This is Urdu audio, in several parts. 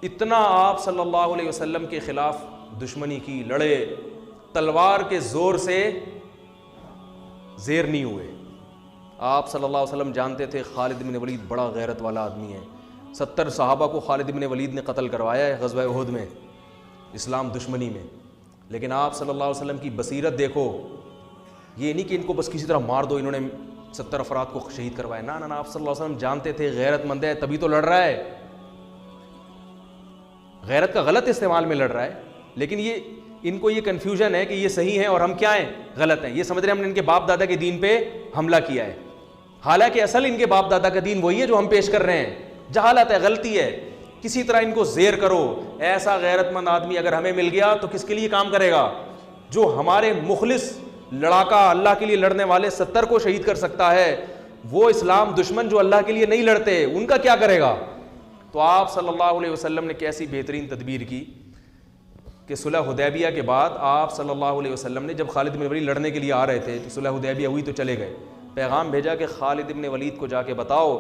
اتنا آپ صلی اللہ علیہ وسلم کے خلاف دشمنی کی، لڑے، تلوار کے زور سے زیر نہیں ہوئے. آپ صلی اللہ علیہ وسلم جانتے تھے خالد بن ولید بڑا غیرت والا آدمی ہے. 70 صحابہ کو خالد بن ولید نے قتل کروایا ہے غزوہ احد میں، اسلام دشمنی میں. لیکن آپ صلی اللہ علیہ وسلم کی بصیرت دیکھو، یہ نہیں کہ ان کو بس کسی طرح مار دو، انہوں نے 70 افراد کو شہید کروایا. نہ آپ صلی اللہ علیہ وسلم جانتے تھے غیرت مند ہے تبھی تو لڑ رہا ہے، غیرت کا غلط استعمال میں لڑ رہا ہے. لیکن یہ ان کو یہ کنفیوژن ہے کہ یہ صحیح ہے اور ہم کیا ہیں، غلط ہیں. یہ سمجھ رہے ہیں ہم نے ان کے باپ دادا کے دین پہ حملہ کیا ہے، حالانکہ اصل ان کے باپ دادا کا دین وہی ہے جو ہم پیش کر رہے ہیں. جہالت ہے، غلطی ہے. کسی طرح ان کو زیر کرو. ایسا غیرت مند آدمی اگر ہمیں مل گیا تو کس کے لیے کام کرے گا؟ جو ہمارے مخلص لڑاکا اللہ کے لیے لڑنے والے 70 کو شہید کر سکتا ہے، وہ اسلام دشمن جو اللہ کے لیے نہیں لڑتے ان کا کیا کرے گا؟ تو آپ صلی اللہ علیہ وسلم نے کیسی بہترین تدبیر کی کہ صلح حدیبیہ کے بعد آپ صلی اللہ علیہ وسلم نے جب خالد بن ولید لڑنے کے لیے آ رہے تھے تو صلح حدیبیہ ہوئی تو چلے گئے، پیغام بھیجا کہ خالد بن ولید کو جا کے بتاؤ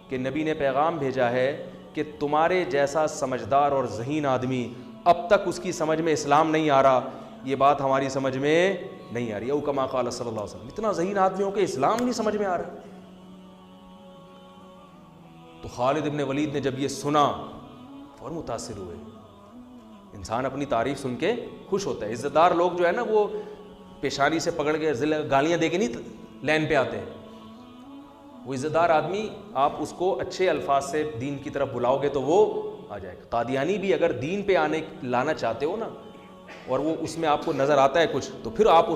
کہ نبی نے پیغام بھیجا ہے کہ تمہارے جیسا سمجھدار اور ذہین آدمی اب تک اس کی سمجھ میں اسلام نہیں آ رہا، یہ بات ہماری سمجھ میں نہیں آ رہی. او کما قال صلی اللہ علیہ وسلم، اتنا ذہین آدمی ہو کہ اسلام نہیں سمجھ میں آ رہا. تو خالد بن ولید نے جب یہ سنا فوراً متاثر ہوئے. انسان اپنی تعریف سن کے خوش ہوتا ہے. عزت دار لوگ جو ہے نا وہ پیشانی سے پکڑ کے گالیاں دے کے نہیں لین پہ آتے ہیں. وہ عزت دار آدمی آپ اس کو اچھے الفاظ سے دین کی طرف بلاؤ گے تو وہ آ جائے گا. قادیانی بھی اگر دین پہ لانا چاہتے ہو نا اور وہ اس میں آپ کو نظر آتا ہے کچھ تو پھر آپ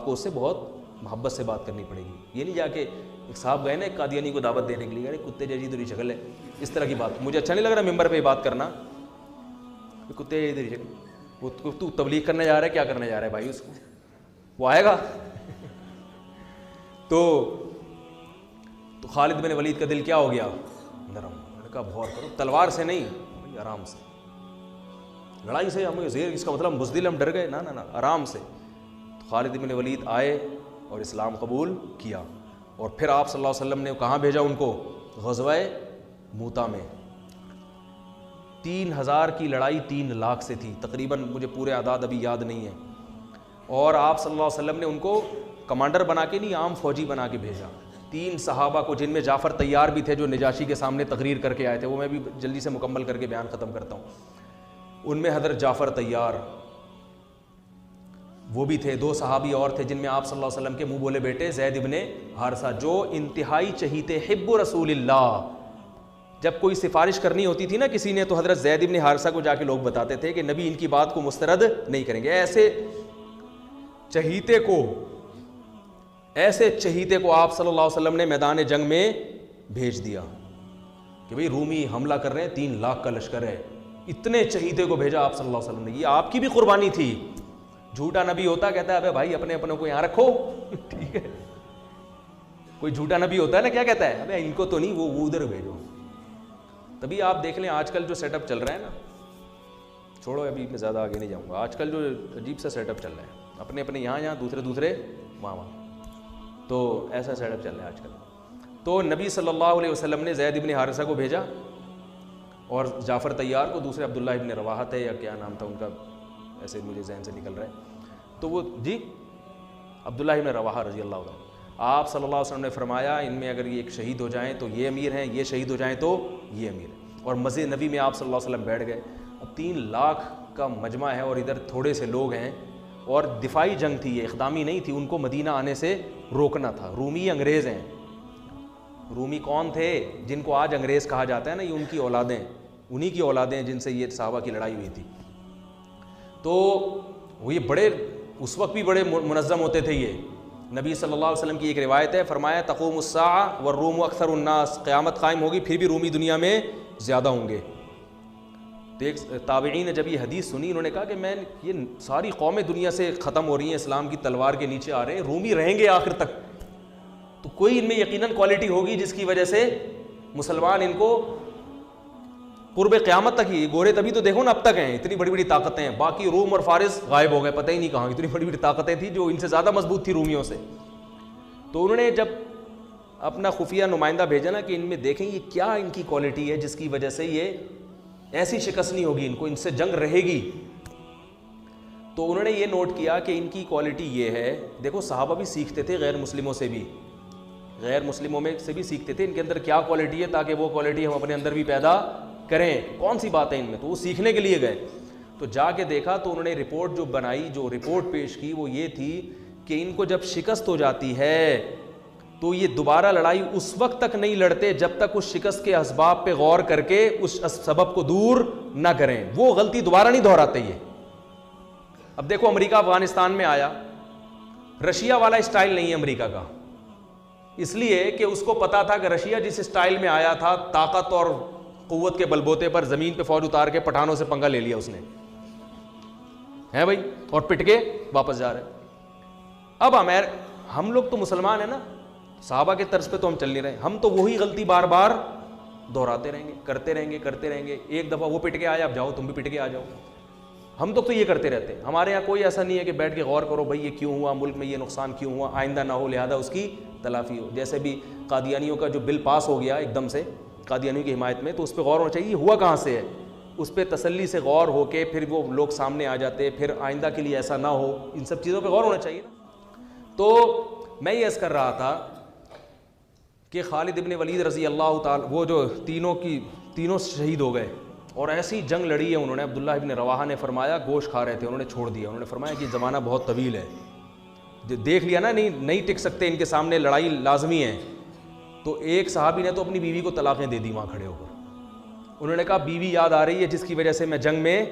کو اس سے بہت محبت سے بات کرنی پڑے گی. یہ نہیں جا کے ایک صاحب گئے نا ایک قادیانی کو دعوت دینے کے لیے، کتے جیسی تیری شکل ہے، اس طرح کی بات مجھے اچھا نہیں لگ رہا ممبر پہ بات کرنا. کتے جیسی تیری شکل، تو تبلیغ کرنے جا رہا ہے، کیا کرنے جا رہا ہے بھائی؟ اس کو وہ آئے گا. تو خالد بن ولید کا دل کیا ہو گیا؟ نرم. انہوں نے کہا غور کرو، تلوار سے نہیں، آرام سے، لڑائی سے ہمیں زیر، اس کا مطلب بزدل ہم ڈر گئے، نہ آرام سے. تو خالد بن ولید آئے اور اسلام قبول کیا. اور پھر آپ صلی اللہ علیہ وسلم نے کہاں بھیجا ان کو؟ غزوہ موتا میں. 3000 کی لڑائی 3 لاکھ سے تھی تقریباً، مجھے پورے اعداد ابھی یاد نہیں ہیں. اور آپ صلی اللہ علیہ وسلم نے ان کو کمانڈر بنا کے نہیں، عام فوجی بنا کے بھیجا. 3 صحابہ کو جن میں جعفر طیار بھی تھے جو نجاشی کے سامنے تقریر کر کے آئے تھے، وہ میں بھی جلدی سے مکمل کر کے بیان ختم کرتا ہوں. ان میں حضرت جعفر طیار وہ بھی تھے. 2 صحابی اور تھے جن میں آپ صلی اللہ علیہ وسلم کے منہ بولے بیٹے زید ابن حارثہ، جو انتہائی چہیتے حب رسول اللہ. جب کوئی سفارش کرنی ہوتی تھی نا کسی نے تو حضرت زید ابن حارثہ کو جا کے لوگ بتاتے تھے کہ نبی ان کی بات کو مسترد نہیں کریں گے. ایسے چہیتے کو آپ صلی اللہ علیہ وسلم نے میدان جنگ میں بھیج دیا کہ بھئی رومی حملہ کر رہے ہیں، 3 لاکھ کا لشکر ہے. اتنے چہیتے کو بھیجا آپ صلی اللہ علیہ وسلم نے. یہ آپ کی بھی قربانی تھی. جھوٹا نبی ہوتا کہتا ہے ابے بھائی اپنے کو یہاں رکھو. ٹھیک ہے، کوئی جھوٹا نبی ہوتا ہے نا کیا کہتا ہے؟ ابے ان کو تو نہیں، وہ ادھر بھیجو. تبھی آپ دیکھ لیں آج کل جو سیٹ اپ چل رہا ہے نا، چھوڑو ابھی میں زیادہ آگے نہیں جاؤں گا. آج کل جو عجیب سا سیٹ اپ چل رہا ہے، اپنے یہاں دوسرے وہاں، تو ایسا سیٹ اپ چل رہا ہے آج کل. تو نبی صلی اللہ علیہ وسلم نے زید ابن حارثہ کو بھیجا اور جعفر طیار کو، دوسرے عبداللہ ابن رواحہ تھے یا کیا نام تھا ان کا، ایسے مجھے ذہن سے نکل رہا ہے. تو وہ عبداللہ ابن رواحہ رضی اللہ عنہ. آپ صلی اللہ علیہ وسلم نے فرمایا ان میں اگر یہ ایک شہید ہو جائیں تو یہ امیر ہیں، یہ شہید ہو جائیں تو یہ امیر ہیں. اور مسجد نبی میں آپ صلی اللہ علیہ وسلم بیٹھ گئے. اب 3 لاکھ کا مجمع ہے اور ادھر تھوڑے سے لوگ ہیں، اور دفاعی جنگ تھی، یہ اقدامی نہیں تھی. ان کو مدینہ آنے سے روکنا تھا. رومی انگریز ہیں. رومی کون تھے؟ جن کو آج انگریز کہا جاتا ہے نا، یہ ان کی اولادیں، انہی کی اولادیں جن سے یہ صحابہ کی لڑائی ہوئی تھی. تو وہ یہ بڑے اس وقت بھی بڑے منظم ہوتے تھے. یہ نبی صلی اللہ علیہ وسلم کی ایک روایت ہے، فرمایا تقوم الساعہ والروم اکثر الناس، قیامت قائم ہوگی پھر بھی رومی دنیا میں زیادہ ہوں گے. تو ایک تابعین نے جب یہ حدیث سنی انہوں نے کہا کہ یہ ساری قومیں دنیا سے ختم ہو رہی ہیں، اسلام کی تلوار کے نیچے آ رہے ہیں، رومی رہیں گے آخر تک. تو کوئی ان میں یقیناً کوالٹی ہوگی جس کی وجہ سے مسلمان ان کو قرب قیامت تک ہی، گورے تبھی تو دیکھو نا اب تک ہیں، اتنی بڑی بڑی طاقتیں ہیں. باقی روم اور فارس غائب ہو گئے، پتہ ہی نہیں کہاں. اتنی بڑی بڑی طاقتیں تھیں جو ان سے زیادہ مضبوط تھی رومیوں سے. تو انہوں نے جب اپنا خفیہ نمائندہ بھیجا نا کہ ان میں دیکھیں یہ کیا ان کی کوالٹی ہے جس کی وجہ سے یہ ایسی شکست نہیں ہوگی، ان کو ان سے جنگ رہے گی. تو انہوں نے یہ نوٹ کیا کہ ان کی کوالٹی یہ ہے. دیکھو صحابہ بھی سیکھتے تھے غیر مسلموں سے بھی، غیر مسلموں میں سے بھی سیکھتے تھے ان کے اندر کیا کوالٹی ہے تاکہ وہ کوالٹی ہم اپنے اندر بھی پیدا کریں. کون سی بات ہے ان میں؟ تو وہ سیکھنے کے لیے گئے. تو جا کے دیکھا تو انہوں نے رپورٹ جو بنائی، جو رپورٹ پیش کی وہ یہ تھی کہ ان کو جب شکست ہو جاتی ہے تو یہ دوبارہ لڑائی اس وقت تک نہیں لڑتے جب تک اس شکست کے اسباب پہ غور کر کے اس سبب کو دور نہ کریں. وہ غلطی دوبارہ نہیں دہراتے یہ. اب دیکھو امریکہ افغانستان میں آیا، رشیا والا اسٹائل نہیں ہے امریکہ کا، اس لیے کہ اس کو پتا تھا کہ رشیا جس اسٹائل میں آیا تھا طاقت اور قوت کے بلبوتے پر زمین پہ فوج اتار کے پٹھانوں سے پنگا لے لیا اس نے، ہے بھائی، اور پٹ کے واپس جا رہے. اب ہم لوگ تو مسلمان ہیں نا، صحابہ کے طرز پہ تو ہم چل نہیں رہے، ہم تو وہی غلطی بار بار دہراتے رہیں گے، کرتے رہیں گے. ایک دفعہ وہ پٹ کے آیا، اب جاؤ تم بھی پٹ کے آ جاؤ. ہم تو یہ کرتے رہتے ہیں. ہمارے یہاں کوئی ایسا نہیں ہے کہ بیٹھ کے غور کرو بھائی یہ کیوں ہوا، ملک میں یہ نقصان کیوں ہوا، آئندہ نہ ہو لہذا اس کی تلافی ہو. جیسے بھی قادیانیوں کا جو بل پاس ہو گیا ایک دم سے قادیانیوں کی حمایت میں، تو اس پہ غور ہونا چاہیے یہ ہوا کہاں سے ہے، اس پہ تسلی سے غور ہو کے پھر وہ لوگ سامنے آ جاتے، پھر آئندہ کے لیے ایسا نہ ہو. ان سب چیزوں پہ غور ہونا چاہیے نا. تو میں یہ عرض کر رہا تھا کہ خالد ابن ولید رضی اللہ تعالی، وہ جو تینوں شہید ہو گئے اور ایسی جنگ لڑی ہے انہوں نے. عبداللہ ابن رواحہ نے فرمایا، گوشت کھا رہے تھے انہوں نے چھوڑ دیا. انہوں نے فرمایا کہ زمانہ بہت طویل ہے، دیکھ لیا نا نہیں ٹک سکتے، ان کے سامنے لڑائی لازمی ہے. تو ایک صحابی نے تو اپنی بیوی کو طلاقیں دے دی وہاں کھڑے ہو کر. انہوں نے کہا بیوی یاد آ رہی ہے جس کی وجہ سے میں جنگ میں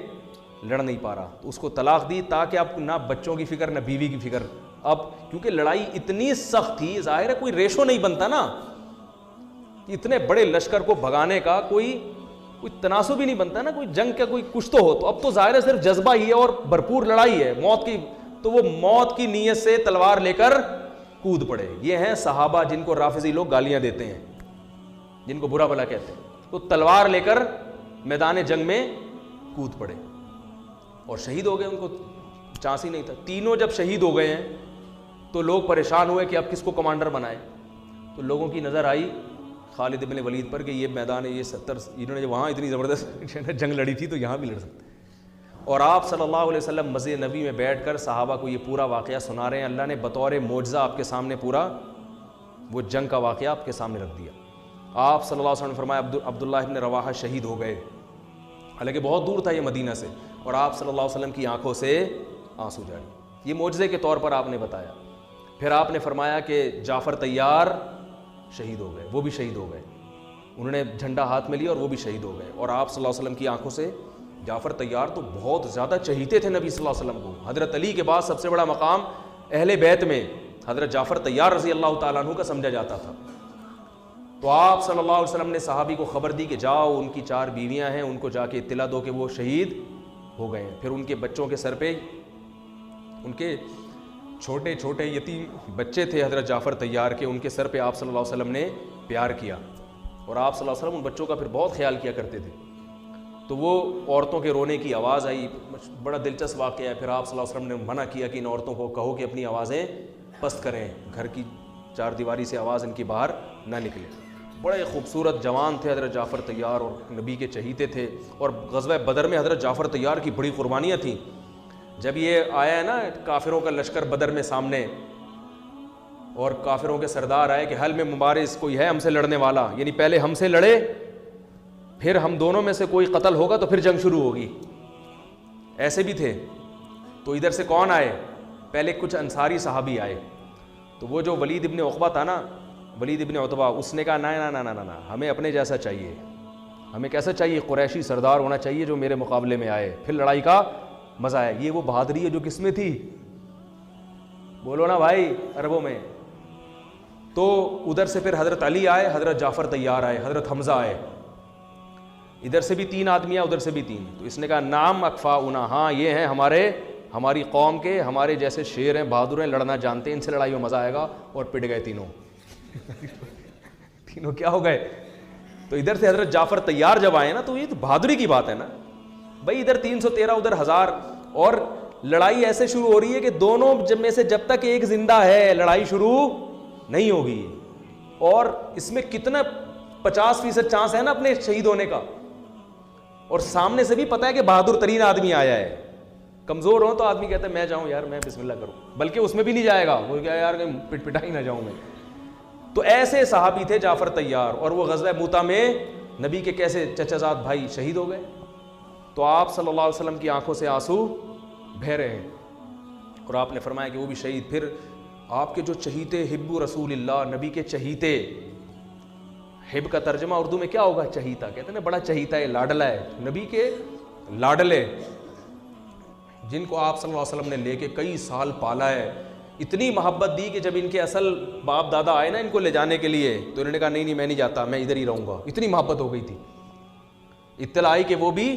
لڑ نہیں پا رہا، تو اس کو طلاق دی تاکہ اب نہ بچوں کی فکر نہ بیوی کی فکر. اب کیونکہ لڑائی اتنی سخت تھی، ظاہر ہے کوئی ریشو نہیں بنتا نا، اتنے بڑے لشکر کو بھگانے کا کوئی تناسب ہی نہیں بنتا نا، کوئی جنگ کا کوئی کچھ تو ہو. تو اب تو ظاہر ہے صرف جذبہ ہی ہے اور بھرپور لڑائی ہے موت کی. تو وہ موت کی نیت سے تلوار لے کر کود پڑے. یہ ہیں صحابہ جن کو رافضی لوگ گالیاں دیتے ہیں، جن کو برا بھلا کہتے ہیں. تو تلوار لے کر میدان جنگ میں کود پڑے اور شہید ہو گئے. ان کو چانس ہی نہیں تھا. تینوں جب شہید ہو گئے ہیں تو لوگ پریشان ہوئے کہ اب کس کو کمانڈر بنائے. تو لوگوں کی نظر آئی خالد ابن ولید پر کہ یہ میدان ہے، یہ 70 انہوں نے وہاں اتنی زبردست جنگ لڑی تھی تو یہاں بھی لڑ سکتے. اور آپ صلی اللہ علیہ وسلم مسجد نبی میں بیٹھ کر صحابہ کو یہ پورا واقعہ سنا رہے ہیں. اللہ نے بطور معجزہ آپ کے سامنے پورا وہ جنگ کا واقعہ آپ کے سامنے رکھ دیا. آپ صلی اللہ علیہ وسلم نے فرمایا عبداللہ ابن رواحہ شہید ہو گئے، حالانکہ بہت دور تھا یہ مدینہ سے، اور آپ صلی اللہ علیہ وسلم کی آنکھوں سے آنسو جاری. یہ معجزے کے طور پر آپ نے بتایا. پھر آپ نے فرمایا کہ جعفر طیار شہید ہو گئے، وہ بھی شہید ہو گئے. انہوں نے جھنڈا ہاتھ میں لیا اور وہ بھی شہید ہو گئے. اور آپ صلی اللہ علیہ وسلم کی آنکھوں سے جعفر طیار تو بہت زیادہ چہیتے تھے نبی صلی اللہ علیہ وسلم کو. حضرت علی کے بعد سب سے بڑا مقام اہل بیت میں حضرت جعفر طیار رضی اللہ تعالیٰ عنہ کا سمجھا جاتا تھا. تو آپ صلی اللہ علیہ وسلم نے صحابی کو خبر دی کہ جاؤ ان کی 4 بیویاں ہیں، ان کو جا کے اطلاع دو کہ وہ شہید ہو گئے ہیں. پھر ان کے بچوں کے سر پہ ان کے چھوٹے چھوٹے یتیم بچے تھے حضرت جعفر طیار کے، ان کے سر پہ آپ صلی اللہ علیہ وسلم نے پیار کیا. اور آپ صلی اللہ علیہ وسلم ان بچوں کا پھر بہت خیال کیا کرتے تھے. تو وہ عورتوں کے رونے کی آواز آئی، بڑا دلچسپ واقعہ ہے. پھر آپ صلی اللہ علیہ وسلم نے منع کیا کہ ان عورتوں کو کہو کہ اپنی آوازیں پست کریں، گھر کی 4 دیواری سے آواز ان کی باہر نہ نکلے. بڑے خوبصورت جوان تھے حضرت جعفر طیار اور نبی کے چہیتے تھے. اور غزوہ بدر میں حضرت جعفر طیار کی بڑی قربانیاں تھیں. جب یہ آیا ہے نا کافروں کا لشکر بدر میں سامنے، اور کافروں کے سردار آئے کہ حل میں مبارز کوئی ہے ہم سے لڑنے والا، یعنی پہلے ہم سے لڑے پھر ہم دونوں میں سے کوئی قتل ہوگا تو پھر جنگ شروع ہوگی. ایسے بھی تھے. تو ادھر سے کون آئے؟ پہلے کچھ انصاری صحابی آئے. تو وہ جو ولید ابن عقبہ تھا نا، ولید ابن عتبہ، اس نے کہا نہ ہمیں اپنے جیسا چاہیے. ہمیں کیسا چاہیے؟ قریشی سردار ہونا چاہیے جو میرے مقابلے میں آئے، پھر لڑائی کا مزہ آئے. یہ وہ بہادری ہے جو کس میں تھی؟ بولو نا بھائی، عربوں میں. تو ادھر سے پھر حضرت علی آئے، حضرت جعفر طیار آئے، حضرت حمزہ آئے. ادھر سے بھی 3 آدمی، ادھر سے بھی 3. تو اس نے کہا نام اکفاؤنا، ہاں یہ ہیں ہماری قوم کے، ہمارے جیسے شیر ہیں، بہادر ہیں، لڑنا جانتے ہیں، ان سے لڑائی میں مزہ آئے گا. اور پٹ گئے تینوں. تینوں کیا ہو گئے؟ تو ادھر سے حضرت جعفر طیار جب آئے نا، تو یہ تو بہادری کی بات ہے نا بھائی. ادھر 313 ادھر 1000، اور لڑائی ایسے شروع ہو رہی ہے کہ دونوں میں سے جب تک ایک زندہ ہے لڑائی شروع نہیں ہوگی. اور اس میں کتنا 50% چانس ہے نا اپنے شہید ہونے کا, اور سامنے سے بھی پتا ہے کہ بہادر ترین آدمی آیا ہے. کمزور ہو تو آدمی کہتا ہے میں جاؤں یار, میں بسم اللہ کروں, بلکہ اس میں بھی نہیں جائے گا, وہ کیا یار پٹ پٹا ہی نہ جاؤں میں. تو ایسے صحابی تھے جعفر طیار, اور وہ غزوہ موتا میں نبی کے کیسے چچا زاد بھائی شہید ہو گئے. تو آپ صلی اللہ علیہ وسلم کی آنکھوں سے آنسو بہہ رہے ہیں, اور آپ نے فرمایا کہ وہ بھی شہید. پھر آپ کے جو چہیتے حب رسول اللہ, نبی کے چہیتے, حب کا ترجمہ اردو میں کیا ہوگا؟ چہیتا. کہتے ہیں نا بڑا چہیتا ہے, لاڈلا ہے, نبی کے لاڈلے, جن کو آپ صلی اللہ علیہ وسلم نے لے کے کئی سال پالا ہے, اتنی محبت دی کہ جب ان کے اصل باپ دادا آئے نا ان کو لے جانے کے لیے, تو انہوں نے کہا نہیں میں نہیں جاتا, میں ادھر ہی رہوں گا. اتنی محبت ہو گئی تھی. اطلاع آئی کہ وہ بھی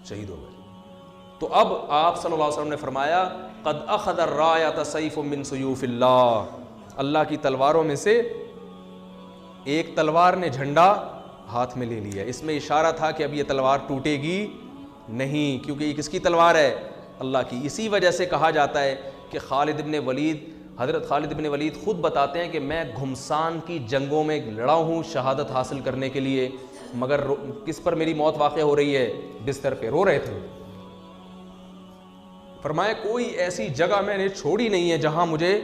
شہید ہو گئے. تو اب آپ صلی اللہ علیہ وسلم نے فرمایا قد اخذ الرایۃ سیف من سیوف اللہ, اللہ کی تلواروں میں سے ایک تلوار نے جھنڈا ہاتھ میں لے لیا. اس میں اشارہ تھا کہ اب یہ تلوار ٹوٹے گی نہیں, کیونکہ یہ کس کی تلوار ہے؟ اللہ کی. اسی وجہ سے کہا جاتا ہے کہ خالد ابن ولید, حضرت خالد ابن ولید خود بتاتے ہیں کہ میں گھمسان کی جنگوں میں لڑا ہوں شہادت حاصل کرنے کے لیے, مگر کس پر میری موت واقع ہو رہی ہے؟ بستر پہ رو رہے تھے. فرمایا کوئی ایسی جگہ میں نے چھوڑی نہیں ہے جہاں مجھے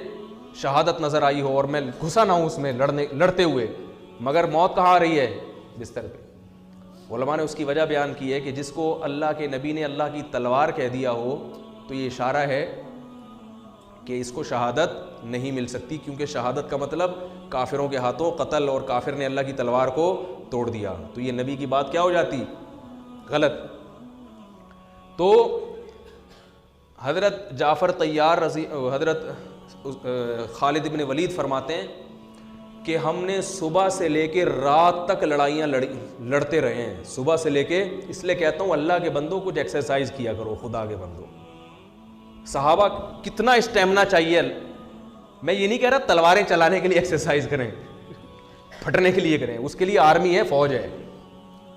شہادت نظر آئی ہو اور میں گھسا نہ ہوں اس میں لڑتے ہوئے, مگر موت کہاں آ رہی ہے؟ بستر پہ. علماء نے اس کی وجہ بیان کی ہے کہ جس کو اللہ کے نبی نے اللہ کی تلوار کہہ دیا ہو تو یہ اشارہ ہے کہ اس کو شہادت نہیں مل سکتی, کیونکہ شہادت کا مطلب کافروں کے ہاتھوں قتل, اور کافر نے اللہ کی تلوار کو توڑ دیا, تو یہ نبی کی بات کیا ہو جاتی؟ غلط. تو حضرت جعفر طیار حضرت خالد ابن ولید فرماتے ہیں کہ ہم نے صبح سے لے کے رات تک لڑائیاں لڑتے رہے ہیں, صبح سے لے کے. اس لیے کہتا ہوں اللہ کے بندوں کچھ ایکسرسائز کیا کرو, خدا کے بندوں. صحابہ کتنا اسٹیمنا چاہیے. میں یہ نہیں کہہ رہا تلواریں چلانے کے لیے ایکسرسائز کریں, پھٹنے کے لیے کریں, اس کے لیے آرمی ہے, فوج ہے.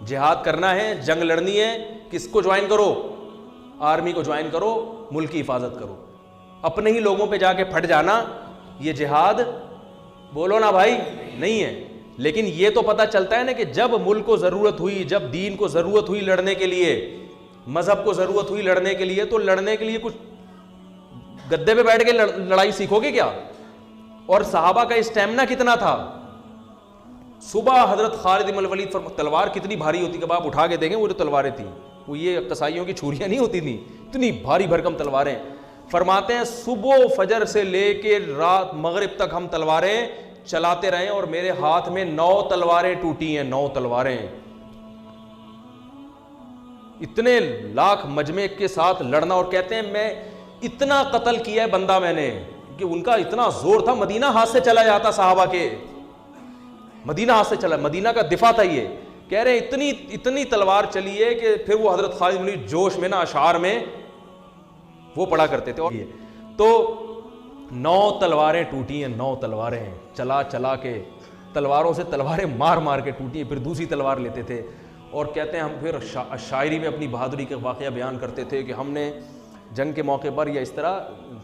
جہاد کرنا ہے, جنگ لڑنی ہے, کس کو جوائن کرو؟ آرمی کو جوائن کرو, ملک کی حفاظت کرو. اپنے ہی لوگوں پہ جا کے پھٹ جانا یہ جہاد بولو نا بھائی نہیں ہے. لیکن یہ تو پتہ چلتا ہے نا کہ جب ملک کو ضرورت ہوئی, جب دین کو ضرورت ہوئی لڑنے کے لیے, مذہب کو ضرورت ہوئی لڑنے کے لیے, تو لڑنے کے لیے کچھ گدے پہ بیٹھ کے لڑائی سیکھو گے کیا؟ اور صحابہ کا اسٹیمنا کتنا تھا. صبح حضرت خالد بن الولید تلوار کتنی بھاری ہوتی کہ آپ اٹھا کے دیکھیں, وہ جو تلواریں تھیں وہ یہ قصائیوں کی چھریاں نہیں ہوتی تھیں, اتنی بھاری بھرکم تلواریں. فرماتے ہیں صبح فجر سے لے کے رات مغرب تک ہم تلواریں چلاتے رہے, اور میرے ہاتھ میں 9 تلواریں ٹوٹی ہیں, 9 تلواریں. اتنے لاکھ مجمع کے ساتھ لڑنا, اور کہتے ہیں میں اتنا قتل کیا ہے بندہ میں نے کہ ان کا اتنا زور تھا, مدینہ ہاتھ سے چلا جاتا صحابہ کے, مدینہ ہاتھ سے چلا, مدینہ کا دفاع تھا یہ. کہہ رہے ہیں اتنی تلوار چلی ہے کہ پھر وہ حضرت خالد بن ولید جوش میں نا اشعار میں وہ پڑھا کرتے تھے. اور تو 9 تلواریں ٹوٹی ہیں, 9 تلواریں چلا چلا کے, تلواروں سے تلواریں مار مار کے ٹوٹی ہیں, پھر دوسری تلوار لیتے تھے. اور کہتے ہیں ہم پھر شاعری میں اپنی بہادری کے واقعہ بیان کرتے تھے کہ ہم نے جنگ کے موقع پر یا اس طرح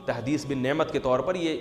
تحدیث بن نعمت کے طور پر یہ